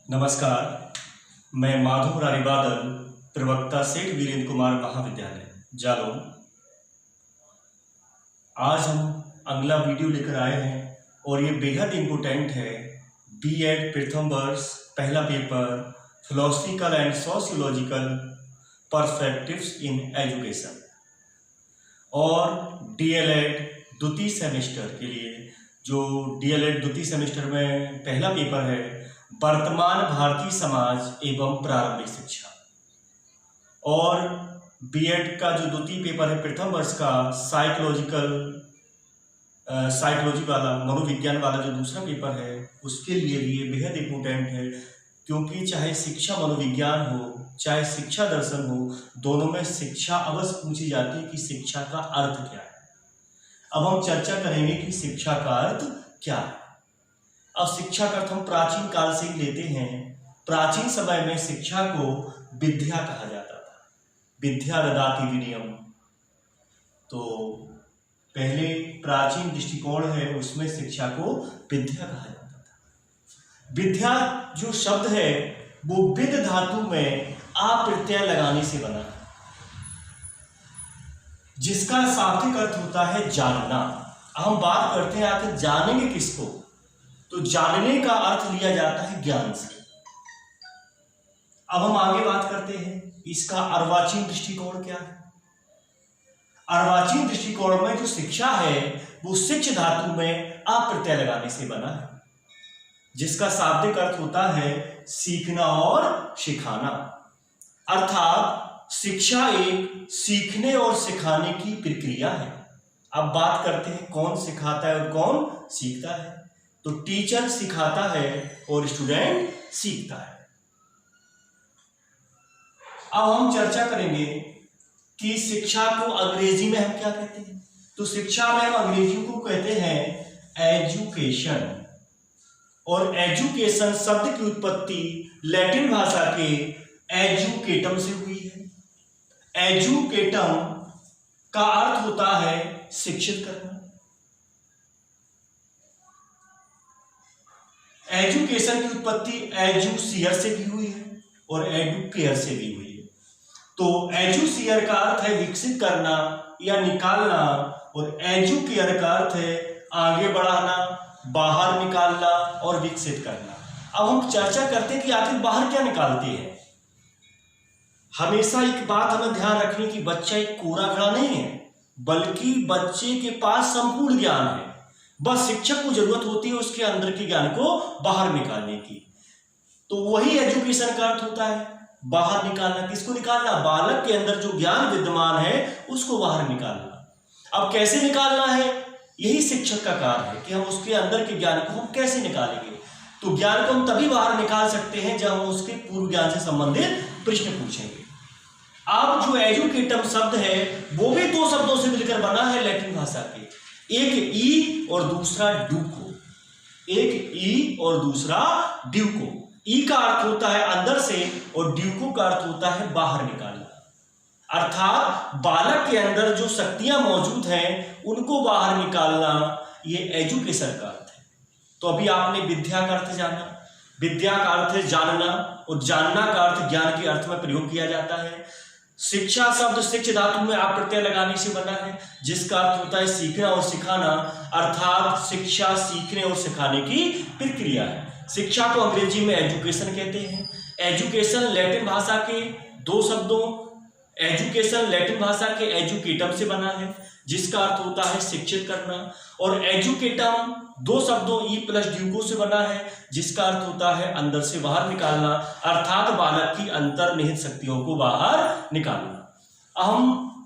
नमस्कार, मैं माधव मुरारी बादल, प्रवक्ता सेठ वीरेंद्र कुमार महाविद्यालय जालौन। आज हम अगला वीडियो लेकर आए हैं और ये बेहद इम्पोर्टेंट है। बीएड प्रथम वर्ष पहला paper philosophical and sociological perspectives in education और डीएलएड द्वितीय सेमेस्टर के लिए, जो डीएलएड द्वितीय सेमेस्टर में पहला पेपर है, वर्तमान भारतीय समाज एवं प्रारंभिक शिक्षा। और बीएड का जो द्वितीय पेपर है प्रथम वर्ष का साइकोलॉजी वाला, मनोविज्ञान वाला जो दूसरा पेपर है, उसके लिए भी ये बेहद इम्पोर्टेंट है, क्योंकि चाहे शिक्षा मनोविज्ञान हो चाहे शिक्षा दर्शन हो, दोनों में शिक्षा अवश्य पूछी जाती है कि शिक्षा का अर्थ क्या है। अब हम चर्चा करेंगे कि शिक्षा का अर्थ क्या है। अब शिक्षा का अर्थ हम प्राचीन काल से ही लेते हैं। प्राचीन समय में शिक्षा को विद्या कहा जाता था, विद्या ददाति विनयम। तो पहले प्राचीन दृष्टिकोण है, उसमें शिक्षा को विद्या कहा जाता था। विद्या जो शब्द है वो विद धातु में आ प्रत्यय लगाने से बना है, जिसका शाब्दिक अर्थ होता है जानना। हम बात करते हैं आखिर जानेंगे किसको, तो जानने का अर्थ लिया जाता है ज्ञान से। अब हम आगे बात करते हैं इसका अर्वाचीन दृष्टिकोण क्या है। अर्वाचीन दृष्टिकोण में जो शिक्षा है वो शिक्ष धातु में आ प्रत्यय लगाने से बना है, जिसका शाब्दिक अर्थ होता है सीखना और सिखाना। अर्थात शिक्षा एक सीखने और सिखाने की प्रक्रिया है। अब बात करते हैं कौन सिखाता है और कौन सीखता है। तो टीचर सिखाता है और स्टूडेंट सीखता है। अब हम चर्चा करेंगे कि शिक्षा को अंग्रेजी में हम क्या कहते हैं। तो शिक्षा में हम अंग्रेजी को कहते हैं एजुकेशन, और एजुकेशन शब्द की उत्पत्ति लैटिन भाषा के एजुकेटम से हुई है। एजुकेटम का अर्थ होता है शिक्षित करना। एजुकेशन की उत्पत्ति एजुसियर से भी हुई है और एडुकेयर से भी हुई है। तो एजुसियर का अर्थ है विकसित करना या निकालना, और एजुकेयर का अर्थ है आगे बढ़ाना, बाहर निकालना और विकसित करना। अब हम चर्चा करते हैं कि आखिर बाहर क्या निकालते हैं। हमेशा एक बात हमें ध्यान रखनी कि बच्चा एक कोरा घड़ा नहीं है, बल्कि बच्चे के पास संपूर्ण ज्ञान है। बस शिक्षक को जरूरत होती है उसके अंदर के ज्ञान को बाहर निकालने की। तो वही एजुकेशन का अर्थ होता है बाहर निकालना। किसको निकालना? बालक के अंदर जो ज्ञान विद्यमान है उसको बाहर निकालना। अब कैसे निकालना है, यही शिक्षक का कार्य है कि हम उसके अंदर के ज्ञान को हम कैसे निकालेंगे। तो ज्ञान को हम तभी बाहर निकाल सकते हैं जब हम उसके पूर्व ज्ञान से संबंधित प्रश्न पूछेंगे। अब जो एजुकेटम शब्द है वो भी दो शब्दों से मिलकर बना है लैटिन भाषा के, एक ई और दूसरा ड्यूको। एक ई और दूसरा ड्यूको। ई का अर्थ होता है अंदर से और ड्यूको का अर्थ होता है बाहर निकालना। अर्थात बालक के अंदर जो शक्तियां मौजूद हैं उनको बाहर निकालना, ये एजुकेशन का अर्थ है। तो अभी आपने विद्या का अर्थ जाना। विद्या का अर्थ है जानना, और जानना का अर्थ ज्ञान के अर्थ में प्रयोग किया जाता है। शिक्षा शब्द शिक्ष धातु में आ प्रत्यय लगाने से बना है, जिसका अर्थ होता है सीखना और सिखाना। अर्थात शिक्षा सीखने और सिखाने की प्रक्रिया है। शिक्षा को अंग्रेजी में एजुकेशन कहते हैं। एजुकेशन लैटिन भाषा के दो शब्दों, एजुकेशन लैटिन भाषा के एजुकेटम से बना है, जिसका अर्थ होता है शिक्षित करना, और एजुकेटम दो शब्दों ई प्लस ड्यूको से बना है, जिसका अर्थ होता है अंदर से बाहर निकालना, अर्थात बालक की अंतर्निहित शक्तियों को बाहर निकालना।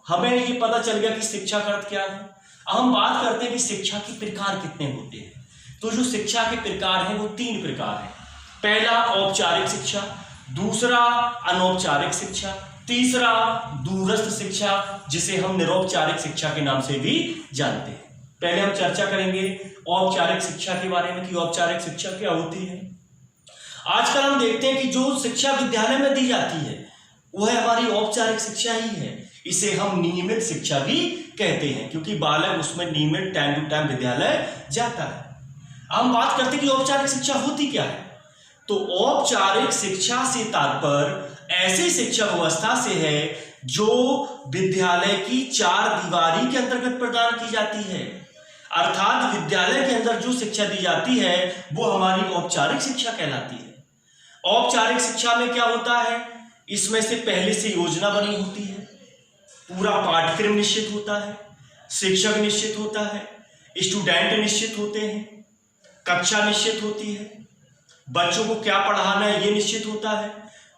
हमें ये पता चल गया कि शिक्षा का अर्थ क्या है। हम बात करते हैं कि शिक्षा के प्रकार कितने होते हैं। तो जो शिक्षा के प्रकार हैं वो तीन प्रकार हैं। पहला औपचारिक शिक्षा, दूसरा अनौपचारिक शिक्षा, तीसरा दूरस्थ शिक्षा, जिसे हम निरौपचारिक शिक्षा के नाम से भी जानते हैं। पहले हम चर्चा करेंगे औपचारिक शिक्षा के बारे में कि औपचारिक शिक्षा क्या होती है। आजकल हम देखते हैं कि जो शिक्षा विद्यालय में दी जाती है वह हमारी औपचारिक शिक्षा ही है। इसे हम नियमित शिक्षा भी कहते हैं, क्योंकि बालक उसमें नियमित टाइम टू टाइम विद्यालय जाता है। हम बात करते हैं कि औपचारिक शिक्षा होती क्या है। तो औपचारिक शिक्षा से तात्पर्य ऐसी शिक्षा व्यवस्था से है जो विद्यालय की चार दीवारी के अंतर्गत प्रदान की जाती है। अर्थात विद्यालय के अंदर जो शिक्षा दी जाती है वो हमारी औपचारिक शिक्षा कहलाती है। औपचारिक शिक्षा में क्या होता है, इसमें से पहले से योजना बनी होती है, पूरा पाठ्यक्रम निश्चित होता है, शिक्षक निश्चित होता है, स्टूडेंट निश्चित होते हैं, कक्षा निश्चित होती है, बच्चों को क्या पढ़ाना है ये निश्चित होता है,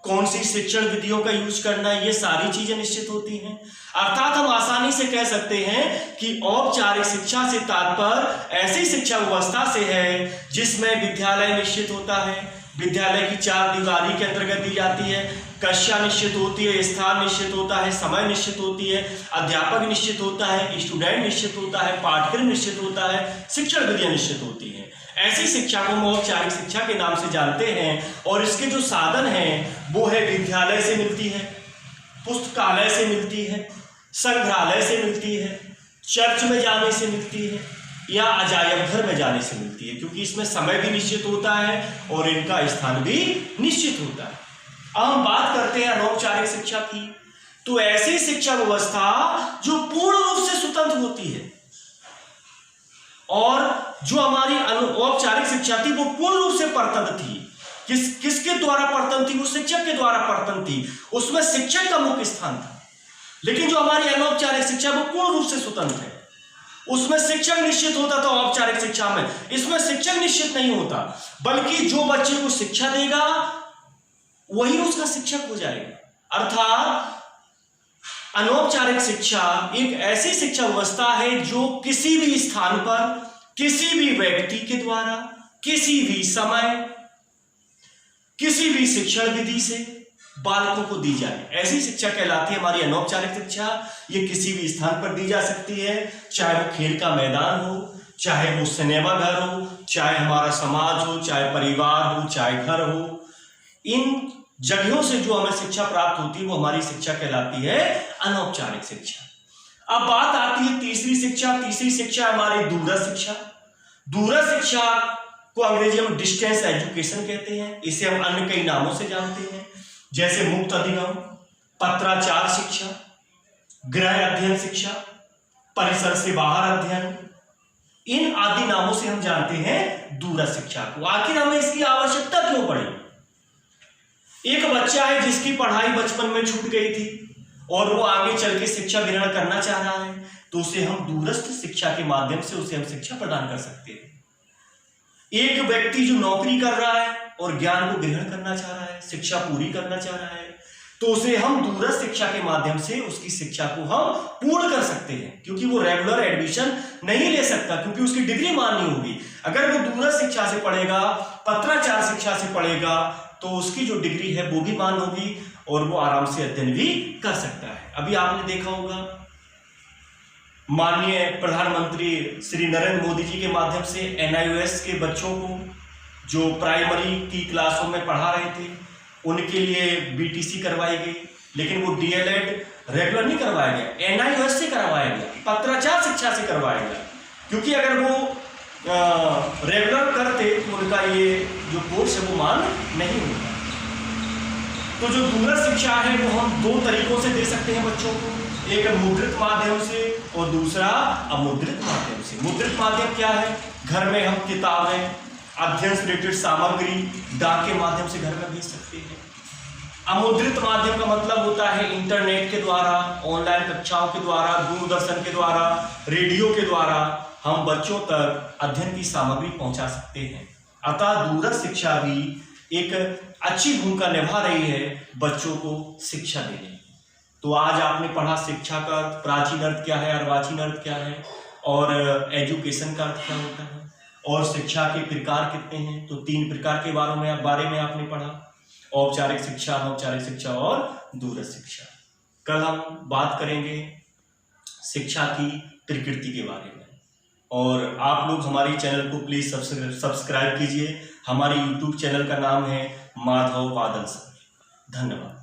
कौन सी शिक्षण विधियों का यूज करना है ये सारी चीजें निश्चित होती हैं। अर्थात हम आसानी से कह सकते हैं कि औपचारिक शिक्षा से तात्पर्य ऐसी शिक्षा व्यवस्था से है जिसमें विद्यालय निश्चित होता है, विद्यालय की चार दीवारी के अंतर्गत दी जाती है, कक्षा निश्चित होती है, स्थान निश्चित होता है, समय निश्चित होती है, अध्यापक निश्चित होता है, स्टूडेंट निश्चित होता है, पाठ्यक्रम निश्चित होता है, शिक्षण विधियां निश्चित होती हैं। ऐसी शिक्षा को हम औपचारिक शिक्षा के नाम से जानते हैं। और इसके जो साधन हैं वो है विद्यालय से मिलती है, पुस्तकालय से मिलती है, संग्रहालय से मिलती है, चर्च में जाने से मिलती है या अजायब घर में जाने से मिलती है, क्योंकि इसमें समय भी निश्चित होता है और इनका स्थान भी निश्चित होता है। अब हम बात करते हैं अनौपचारिक शिक्षा की। तो ऐसी शिक्षा व्यवस्था जो पूर्ण रूप से स्वतंत्र होती है और जो हमारी औपचारिक शिक्षा थी वो पूर्ण रूप से परतंत्र थी। किसके द्वारा परतंत्र थी? वो शिक्षक के द्वारा परतंत्र थी, उसमें शिक्षक का मुख्य स्थान था। लेकिन जो हमारी अनौपचारिक शिक्षा वो पूर्ण रूप से स्वतंत्र है, उसमें शिक्षक निश्चित होता था। औपचारिक शिक्षा में इसमें शिक्षक निश्चित नहीं होता, बल्कि जो बच्चे को शिक्षा देगा वही उसका शिक्षक हो जाएगा। अर्थात अनौपचारिक शिक्षा एक ऐसी शिक्षा व्यवस्था है जो किसी भी स्थान पर किसी भी व्यक्ति के द्वारा किसी भी समय किसी भी शिक्षण विधि से बालकों को दी जाए, ऐसी शिक्षा कहलाती है हमारी अनौपचारिक शिक्षा। ये किसी भी स्थान पर दी जा सकती है, चाहे वो खेल का मैदान हो, चाहे वो सिनेमा घर हो, चाहे हमारा समाज हो, चाहे परिवार हो, चाहे घर हो। इन जगहों से जो हमें शिक्षा प्राप्त होती है वो हमारी शिक्षा कहलाती है अनौपचारिक शिक्षा। अब बात आती है तीसरी शिक्षा। तीसरी शिक्षा हमारी दूरस्थ शिक्षा। दूरस्थ शिक्षा को अंग्रेजी में डिस्टेंस एजुकेशन कहते हैं। इसे हम अन्य कई नामों से जानते हैं, जैसे मुक्त अधिगम, पत्राचार शिक्षा, गृह अध्ययन शिक्षा, परिसर से बाहर अध्ययन, इन आदि नामों से हम जानते हैं दूरस्थ शिक्षा को। आखिर हमें इसकी आवश्यकता क्यों पड़ी? एक बच्चा है जिसकी पढ़ाई बचपन में छूट गई थी और वो आगे चल के शिक्षा ग्रहण करना चाह रहा है, तो उसे हम दूरस्थ शिक्षा के माध्यम से उसे हम शिक्षा प्रदान कर सकते हैं। एक व्यक्ति जो नौकरी कर रहा है और ज्ञान को ग्रहण करना चाह रहा है, शिक्षा पूरी करना चाह रहा है, तो उसे हम दूरस्थ शिक्षा के माध्यम से उसकी शिक्षा को हम पूर्ण कर सकते हैं, क्योंकि वो रेगुलर एडमिशन नहीं ले सकता, क्योंकि उसकी डिग्री मान्य होगी। अगर वो दूरस्थ शिक्षा से पढ़ेगा, पत्राचार शिक्षा से पढ़ेगा, तो उसकी जो डिग्री है वो भी मान्य होगी और वो आराम से अध्ययन भी कर सकता है। अभी आपने देखा होगा माननीय प्रधानमंत्री श्री नरेंद्र मोदी जी के माध्यम से NIOS के बच्चों को जो प्राइमरी की क्लासों में पढ़ा रहे थे उनके लिए BTC करवाई गई, लेकिन वो DLED रेगुलर नहीं करवाया गया, NIOS से करवाया गया, पत्राचार शिक्षा से करवाया गया, क्योंकि अगर वो रेगुलर करते तो उनका ये जो कोर्स है वो मान नहीं होता। तो जो दूरस्थ शिक्षा है वो हम दो तरीकों से दे सकते हैं बच्चों को, एक मुद्रित माध्यम से और दूसरा अमुद्रित माध्यम से। मुद्रित माध्यम क्या है? घर में हम किताबें, अध्ययन से रिलेटेड सामग्री डाक के माध्यम से घर में भेज सकते हैं। अमुद्रित माध्यम का मतलब होता है इंटरनेट के द्वारा, ऑनलाइन कक्षाओं के द्वारा, दूरदर्शन के द्वारा, रेडियो के द्वारा हम बच्चों तक अध्ययन की सामग्री पहुंचा सकते हैं। अतः दूरस्थ शिक्षा भी एक अच्छी भूमिका निभा रही है बच्चों को शिक्षा देने की। तो आज आपने पढ़ा शिक्षा का प्राचीन अर्थ क्या है, अर्वाचीन अर्थ क्या है, और एजुकेशन का अर्थ क्या होता है, और शिक्षा के प्रकार कितने हैं। तो 3 प्रकार के बारे में आपने पढ़ा, औपचारिक शिक्षा, अनौपचारिक शिक्षा और दूरस्थ शिक्षा। कल हम बात करेंगे शिक्षा की प्रकृति के बारे में, और आप लोग हमारे चैनल को प्लीज सब्सक्राइब कीजिए। हमारे YouTube चैनल का नाम है माधव बादल सर। धन्यवाद।